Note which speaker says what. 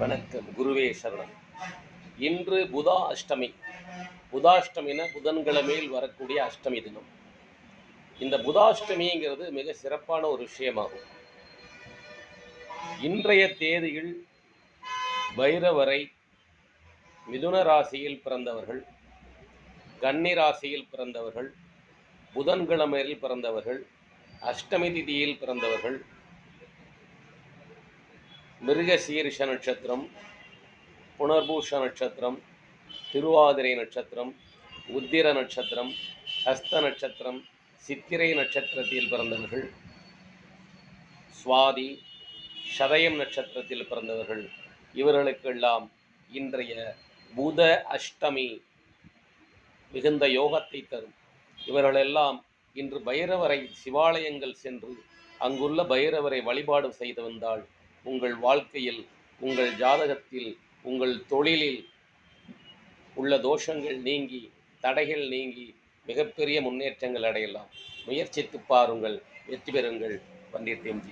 Speaker 1: வணக்கம். குருவே சரணம். இன்று புதா அஷ்டமி. புதாஷ்டமின புதன்கிழமையில் வரக்கூடிய அஷ்டமி தினம். இந்த புதாஷ்டமிங்கிறது மிக சிறப்பான ஒரு விஷயமாகும். இன்றைய தேதியில் பைரவரை மிதுன ராசியில் பிறந்தவர்கள், கன்னி ராசியில் பிறந்தவர்கள், புதன்கிழமையில் பிறந்தவர்கள், அஷ்டமி திதியில் பிறந்தவர்கள், மிருகசீரிஷ நட்சத்திரம், புனர்பூஷ நட்சத்திரம், திருவாதிரை நட்சத்திரம், உத்திர நட்சத்திரம், ஹஸ்த நட்சத்திரம், சித்திரை நட்சத்திரத்தில் பிறந்தவர்கள், சுவாதி, சதயம் நட்சத்திரத்தில் பிறந்தவர்கள், இவர்களுக்கெல்லாம் இன்றைய புத அஷ்டமி மிகுந்த யோகத்தை தரும். இவர்களெல்லாம் இன்று பைரவரை சிவாலயங்கள் சென்று அங்குள்ள பைரவரை வழிபாடு செய்து வந்தால் உங்கள் வாழ்க்கையில், உங்கள் ஜாதகத்தில், உங்கள் தொழிலில் உள்ள தோஷங்கள் நீங்கி, தடைகள் நீங்கி மிகப்பெரிய முன்னேற்றங்கள் அடையலாம். முயற்சித்து பாருங்கள், வெற்றி பெறுங்கள். பண்டிட் எம்ஜி.